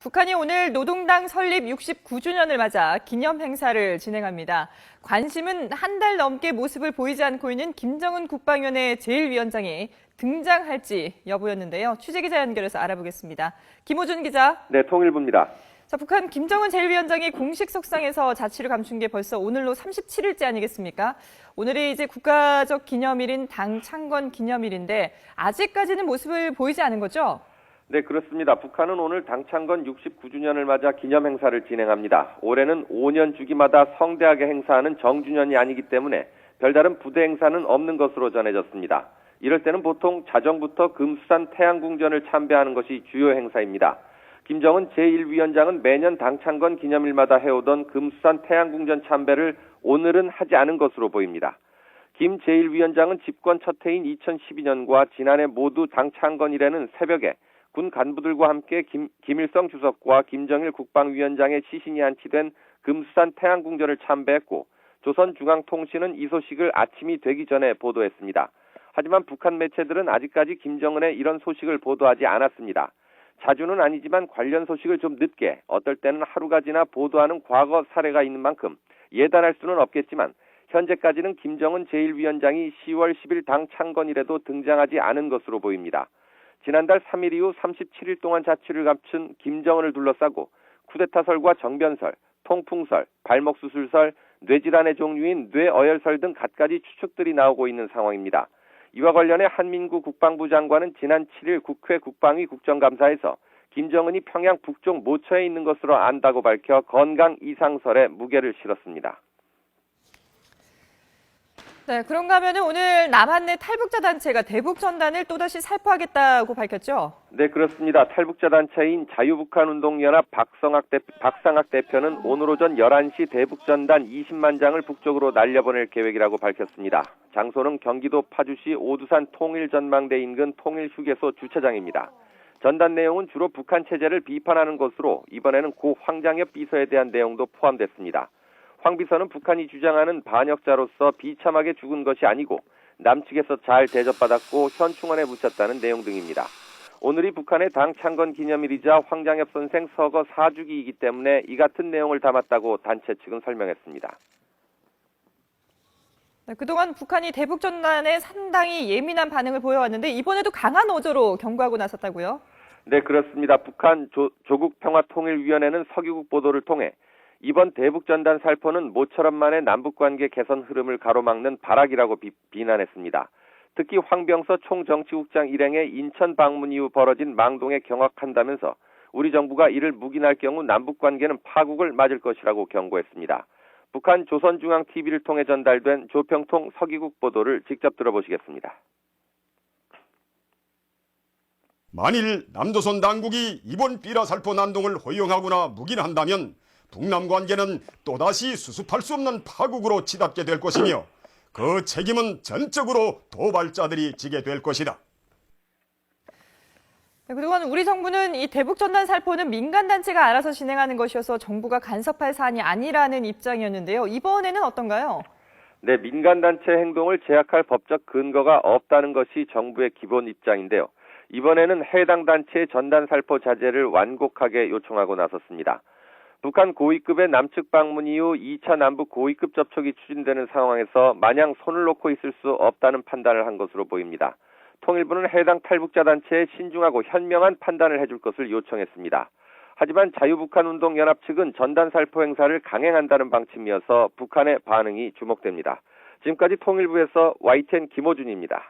북한이 오늘 노동당 설립 69주년을 맞아 기념 행사를 진행합니다. 관심은 한 달 넘게 모습을 보이지 않고 있는 김정은 국방위원회 제1위원장이 등장할지 여부였는데요. 취재기자 연결해서 알아보겠습니다. 김호준 기자. 네, 통일부입니다. 자, 북한 김정은 제1위원장이 공식 석상에서 자취를 감춘 게 벌써 오늘로 37일째 아니겠습니까? 오늘이 이제 국가적 기념일인 당 창건 기념일인데 아직까지는 모습을 보이지 않은 거죠? 네, 그렇습니다. 북한은 오늘 당 창건 69주년을 맞아 기념 행사를 진행합니다. 올해는 5년 주기마다 성대하게 행사하는 정주년이 아니기 때문에 별다른 부대 행사는 없는 것으로 전해졌습니다. 이럴 때는 보통 자정부터 금수산 태양궁전을 참배하는 것이 주요 행사입니다. 김정은 제1위원장은 매년 당 창건 기념일마다 해오던 금수산 태양궁전 참배를 오늘은 하지 않은 것으로 보입니다. 김 제1위원장은 집권 첫 해인 2012년과 지난해 모두 당 창건일에는 새벽에 군 간부들과 함께 김일성 주석과 김정일 국방위원장의 시신이 안치된 금수산 태양궁전을 참배했고 조선중앙통신은 이 소식을 아침이 되기 전에 보도했습니다. 하지만 북한 매체들은 아직까지 김정은의 이런 소식을 보도하지 않았습니다. 자주는 아니지만 관련 소식을 좀 늦게, 어떨 때는 하루가 지나 보도하는 과거 사례가 있는 만큼 예단할 수는 없겠지만 현재까지는 김정은 제1위원장이 10월 10일 당 창건일에도 등장하지 않은 것으로 보입니다. 지난달 3일 이후 37일 동안 자취를 감춘 김정은을 둘러싸고 쿠데타설과 정변설, 통풍설, 발목수술설, 뇌질환의 종류인 뇌어혈설 등 갖가지 추측들이 나오고 있는 상황입니다. 이와 관련해 한민구 국방부 장관은 지난 7일 국회 국방위 국정감사에서 김정은이 평양 북쪽 모처에 있는 것으로 안다고 밝혀 건강 이상설에 무게를 실었습니다. 네, 그런가 하면 오늘 남한내 탈북자 단체가 대북전단을 또다시 살포하겠다고 밝혔죠? 네, 그렇습니다. 탈북자 단체인 자유북한운동연합 박상학 대표는 오늘 오전 11시 대북전단 20만 장을 북쪽으로 날려보낼 계획이라고 밝혔습니다. 장소는 경기도 파주시 오두산 통일전망대 인근 통일휴게소 주차장입니다. 전단 내용은 주로 북한 체제를 비판하는 것으로 이번에는 고 황장엽 비서에 대한 내용도 포함됐습니다. 황 비서는 북한이 주장하는 반역자로서 비참하게 죽은 것이 아니고 남측에서 잘 대접받았고 현충원에 묻혔다는 내용 등입니다. 오늘이 북한의 당 창건 기념일이자 황장엽 선생 서거 4주기이기 때문에 이 같은 내용을 담았다고 단체 측은 설명했습니다. 네, 그동안 북한이 대북전단에 상당히 예민한 반응을 보여왔는데 이번에도 강한 어조로 경고하고 나섰다고요? 네, 그렇습니다. 북한 조국평화통일위원회는 석유국 보도를 통해 이번 대북전단 살포는 모처럼 만의 남북관계 개선 흐름을 가로막는 발악이라고 비난했습니다. 특히 황병서 총정치국장 일행의 인천 방문 이후 벌어진 망동에 경악한다면서 우리 정부가 이를 묵인할 경우 남북관계는 파국을 맞을 것이라고 경고했습니다. 북한 조선중앙TV를 통해 전달된 조평통 서기국 보도를 직접 들어보시겠습니다. 만일 남조선 당국이 이번 삐라 살포 난동을 허용하거나 묵인한다면 북남 관계는 또다시 수습할 수 없는 파국으로 치닫게 될 것이며 그 책임은 전적으로 도발자들이 지게 될 것이다. 네, 그동안 우리 정부는 이 대북전단 살포는 민간단체가 알아서 진행하는 것이어서 정부가 간섭할 사안이 아니라는 입장이었는데요. 이번에는 어떤가요? 네, 민간단체 행동을 제약할 법적 근거가 없다는 것이 정부의 기본 입장인데요. 이번에는 해당 단체의 전단 살포 자제를 완곡하게 요청하고 나섰습니다. 북한 고위급의 남측 방문 이후 2차 남북 고위급 접촉이 추진되는 상황에서 마냥 손을 놓고 있을 수 없다는 판단을 한 것으로 보입니다. 통일부는 해당 탈북자 단체에 신중하고 현명한 판단을 해줄 것을 요청했습니다. 하지만 자유북한운동연합 측은 전단 살포 행사를 강행한다는 방침이어서 북한의 반응이 주목됩니다. 지금까지 통일부에서 YTN 김호준입니다.